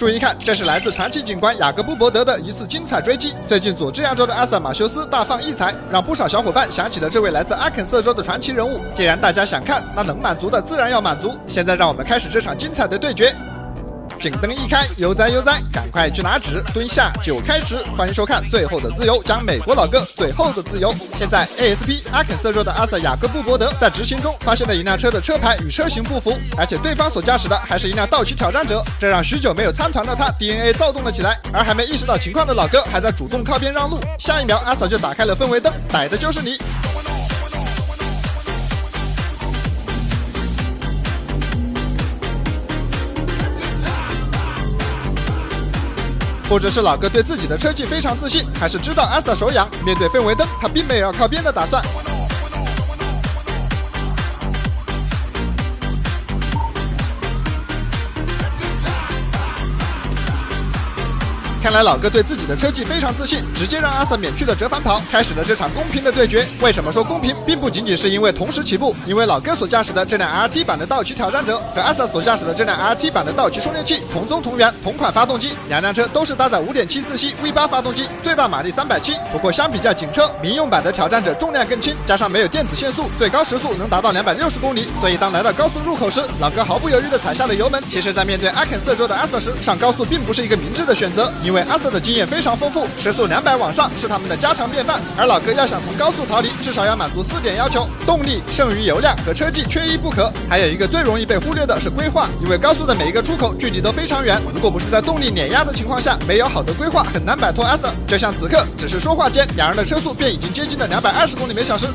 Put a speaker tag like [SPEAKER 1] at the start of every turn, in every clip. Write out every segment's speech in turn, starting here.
[SPEAKER 1] 注意看，这是来自传奇警官雅各布·伯德的一次精彩追击。最近佐治亚州的阿瑟·马修斯大放异彩，让不少小伙伴想起了这位来自阿肯色州的传奇人物。既然大家想看，那能满足的自然要满足。现在让我们开始这场精彩的对决。警灯一开，悠哉悠哉，赶快去拿纸，蹲下就开始。欢迎收看《最后的自由》，讲美国老哥最后的自由。现在 ASP 阿肯色州的阿瑟·雅各布·伯德在执行中发现了一辆车的车牌与车型不符，而且对方所驾驶的还是一辆道奇挑战者，这让许久没有参团的他 DNA 躁动了起来。而还没意识到情况的老哥还在主动靠边让路，下一秒阿瑟就打开了氛围灯，逮的就是你。或者是老哥对自己的车技非常自信，还是知道阿瑟手痒，面对氛围灯他并没有要靠边的打算。看来老哥对自己的车技非常自信，直接让阿瑟免去了折返跑，开始了这场公平的对决。为什么说公平，并不仅仅是因为同时起步，因为老哥所驾驶的这辆 RT 版的道奇挑战者和阿瑟所驾驶的这辆 RT 版的道奇充电器同宗同源，同款发动机，两辆车都是搭载 5.7 自吸 V8 发动机，最大马力370。不过相比较警车，民用版的挑战者重量更轻，加上没有电子限速，最高时速能达到260公里。所以当来到高速入口时，老哥毫不犹豫地踩下了油门。其实在面对阿肯色州的阿瑟时，上高速并不是一个明智的选择，因为阿瑟的经验非常丰富，时速200往上是他们的家常便饭。而老哥要想从高速逃离，至少要满足4点要求：动力、剩余油量和车技缺一不可。还有一个最容易被忽略的是规划，因为高速的每一个出口距离都非常远，如果不是在动力碾压的情况下，没有好的规划，很难摆脱阿瑟。就像此刻，只是说话间，两人的车速便已经接近了220公里每小时。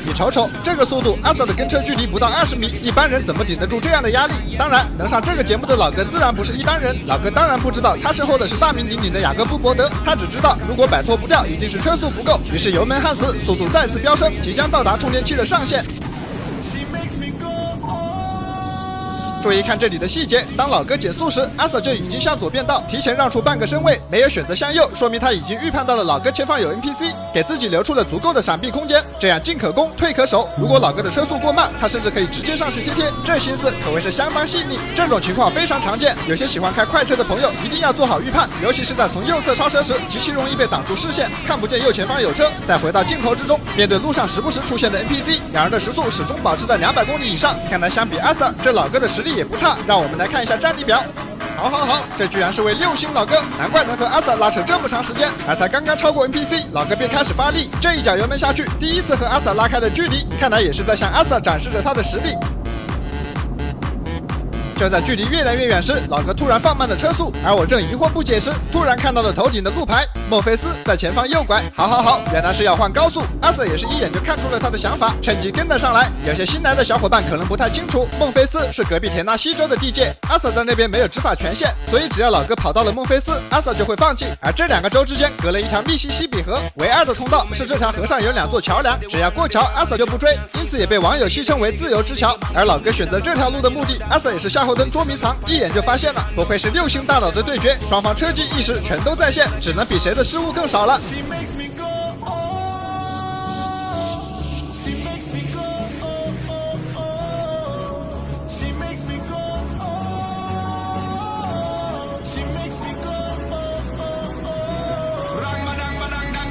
[SPEAKER 1] 你瞅瞅这个速度，阿瑟的跟车距离不到20米，一般人怎么顶得住这样的压力？当然，能上这个节目的老哥自然不是一般人。老哥当然不知道他身后的是大名鼎鼎的雅各布·伯德，他只知道如果摆脱不掉，一定是车速不够。于是油门焊死，速度再次飙升，即将到达充电器的上限。注意看这里的细节，当老哥减速时，阿瑟就已经向左变道，提前让出半个身位，没有选择向右，说明他已经预判到了老哥前方有 NPC， 给自己留出了足够的闪避空间，这样进可攻，退可守。如果老哥的车速过慢，他甚至可以直接上去贴，这心思可谓是相当细腻。这种情况非常常见，有些喜欢开快车的朋友一定要做好预判，尤其是在从右侧超车时，极其容易被挡住视线，看不见右前方有车。再回到镜头之中，面对路上时不时出现的 NPC， 两人的时速始终保持在200公里以上。看来相比阿瑟，这老哥的实力也不差。让我们来看一下战力表。好，这居然是位6星老哥，难怪能和阿瑟拉扯这么长时间。而才刚刚超过 NPC， 老哥便开始发力，这一脚油门下去，第一次和阿瑟拉开了距离，看来也是在向阿瑟展示着他的实力。就在距离越来越远时，老哥突然放慢了车速，而我正疑惑不解时，突然看到了头顶的路牌，孟菲斯在前方右拐。好，原来是要换高速。阿瑟也是一眼就看出了他的想法，趁机跟了上来。有些新来的小伙伴可能不太清楚，孟菲斯是隔壁田纳西州的地界，阿瑟在那边没有执法权限，所以只要老哥跑到了孟菲斯，阿瑟就会放弃。而这两个州之间隔了一条密西西比河，唯二的通道是这条河上有2座桥梁，只要过桥，阿瑟就不追，因此也被网友戏称为自由之桥。而老哥选择这条路的目的，阿瑟也是向后灯捉迷藏，一眼就发现了，不愧是6星大佬的对决，双方车技意识全都在线，只能比谁的失误更少了。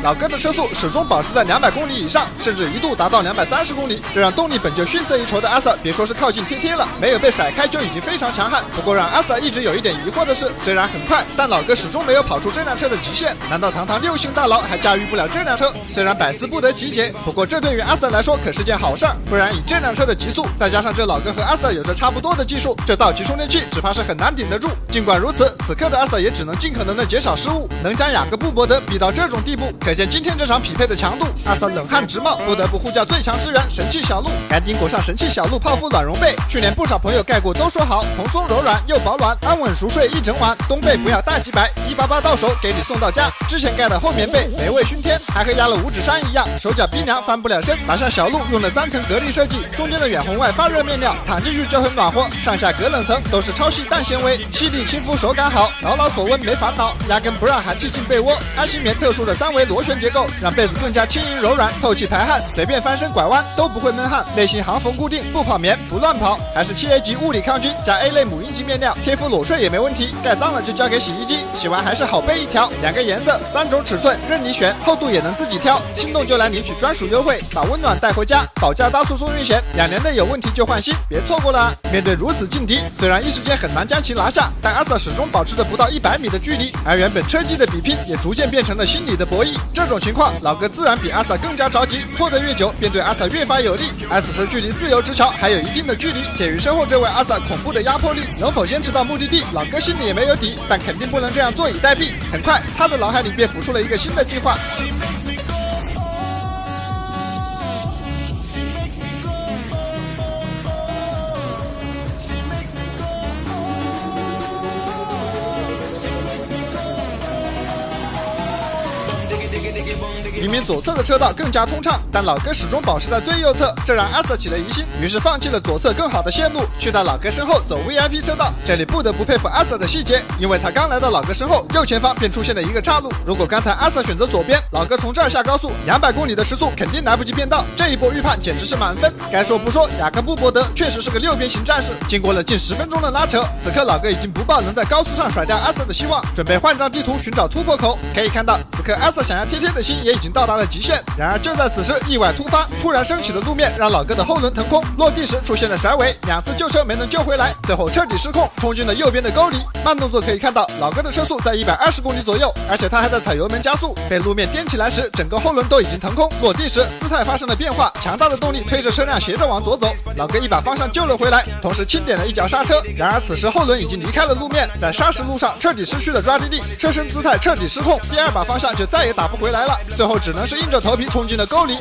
[SPEAKER 1] 老哥的车速始终保持在200公里以上，甚至一度达到230公里，这让动力本就逊色一筹的阿瑟别说是靠近贴了，没有被甩开就已经非常强悍。不过让阿瑟一直有一点疑惑的是，虽然很快，但老哥始终没有跑出这辆车的极限。难道堂堂6星大佬还驾驭不了这辆车？虽然百思不得其解，不过这对于阿瑟来说可是件好事儿，不然以这辆车的极速，再加上这老哥和阿瑟有着差不多的技术，这道奇充电器只怕是很难顶得住。尽管如此，此刻的阿瑟也只能尽可能的减少失误，能将雅各布·伯德逼到这种地步，可见见今天这场匹配的强度，阿萨冷汗直冒，不得不呼叫最强支援神器小鹿，赶紧裹上神器小鹿泡芙暖绒被。去年不少朋友盖过都说好，蓬松柔软又保暖，安稳熟睡一整晚。冬被不要大几百，188到手给你送到家。之前盖的厚棉被美味熏天，还和压了五指山一样，手脚冰凉翻不了身。哪像小鹿用了3层隔离设计，中间的远红外发热面料躺进去就很暖和，上下隔冷层都是超细氮纤维，细腻亲肤手感好，牢牢锁温没烦恼，压根不让寒气进被窝。安心棉特殊的3维螺旋结构，让被子更加轻盈柔软，透气排汗，随便翻身拐弯都不会闷汗。内芯行缝固定，不跑棉不乱跑，还是7A 级物理抗菌加 A 类母婴级面料，贴敷裸睡也没问题。盖脏了就交给洗衣机，洗完还是好备一条，2个颜色3种尺寸任你选，厚度也能自己挑。心动就来领取专属优惠，把温暖带回家，保价大促送运险，2年内有问题就换新，别错过了啊！面对如此劲敌，虽然一时间很难将其拿下，但阿萨始终保持着不到100米的距离，而原本车技的比拼也逐渐变成了心理的博弈。这种情况，老哥自然比阿萨更加着急，拖得越久，便对阿萨越发有利。S 时距离自由之桥还有一定的距离，鉴于身后这位阿萨恐怖的压迫力，能否坚持到目的地，老哥心里也没有底，但肯定不能这样坐以待毙。很快，他的脑海里便浮出了一个新的计划。明明左侧的车道更加通畅，但老哥始终保持在最右侧，这让阿萨起了疑心，于是放弃了左侧更好的线路，去到老哥身后走 VIP 车道。这里不得不佩服阿萨的细节，因为才刚来到老哥身后，右前方便出现了一个岔路。如果刚才阿萨选择左边，老哥从这儿下高速，200公里的时速肯定来不及变道。这一波预判简直是满分。该说不说，雅克布伯德确实是个6边形战士。经过了近10分钟的拉扯，此刻老哥已经不抱能在高速上甩掉阿萨的希望，准备换张地图寻找突破口。可以看到，此刻阿萨想要贴贴的心也已经到达了极限。然而就在此时，意外突发，突然升起的路面让老哥的后轮腾空，落地时出现了甩尾，2次救车没能救回来，最后彻底失控，冲进了右边的沟里。慢动作可以看到，老哥的车速在120公里左右，而且他还在踩油门加速。被路面颠起来时，整个后轮都已经腾空，落地时姿态发生了变化，强大的动力推着车辆斜着往左走。老哥一把方向救了回来，同时轻点了一脚刹车。然而此时后轮已经离开了路面，在砂石路上彻底失去了抓地力，车身姿态彻底失控，第2把方向就再也打不回来了，最后只能是硬着头皮冲进了沟里。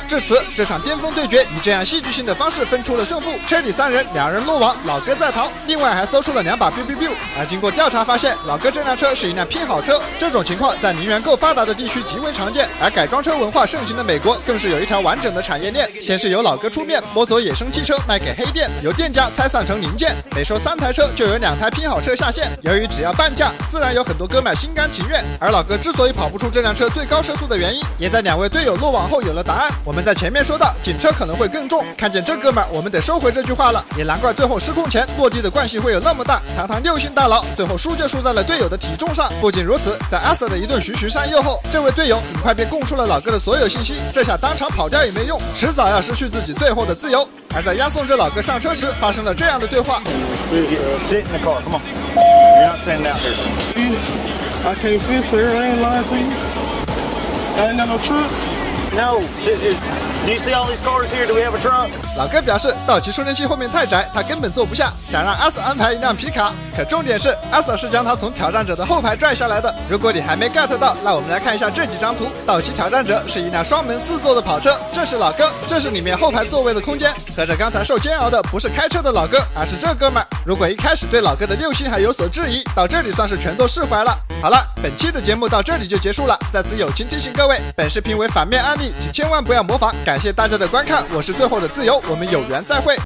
[SPEAKER 1] 至此，这场巅峰对决以这样戏剧性的方式分出了胜负，车里3人，2人落网，老哥在逃。另外还搜出了2把 biu biu biu，而经过调查发现，老哥这辆车是一辆拼好车。这种情况在能源够发达的地区极为常见，而改装车文化盛行的美国更是有一条完整的产业链。先是由老哥出面摸走野生汽车卖给黑店，由店家拆散成零件，每收3台车就有2台拼好车下线。由于只要半价，自然有很多哥们心甘情愿。而老哥之所以跑不出这辆车最高车速的原因，也在2位队友落网后有了答案。我们在前面说到，警车可能会更重，看见这哥们儿，我们得收回这句话了。也难怪最后失控前落地的惯性会有那么大，堂堂6星大佬，最后输就输在了队友的体重上。不仅如此，在阿 Sir 的一顿徐徐善诱后，这位队友很快便供出了老哥的所有信息，这下当场跑掉也没用，迟早要失去自己最后的自由。而在押送着老哥上车时，发生了这样的对话。
[SPEAKER 2] Sit in the car, come on. You're not standing out here.
[SPEAKER 3] I can't fix it, I ain't lying to you. I ain't got no truck.
[SPEAKER 2] No. Do you see all these cars here? Do we have a trunk?
[SPEAKER 1] 老哥表示，道奇充电器后面太窄，他根本坐不下，想让阿 Sir 安排一辆皮卡。可重点是，阿 Sir 是将他从挑战者的后排拽下来的。如果你还没 get 到，那我们来看一下这几张图。道奇挑战者是一辆双门4座的跑车，这是老哥，这是里面后排座位的空间。合着刚才受煎熬的不是开车的老哥，而是这哥们儿。如果一开始对老哥的6星还有所质疑，到这里算是全都释怀了。好了，本期的节目到这里就结束了。在此友情提醒各位，本视频为反面案例，请千万不要模仿。感谢大家的观看，我是最后的自由，我们有缘再会。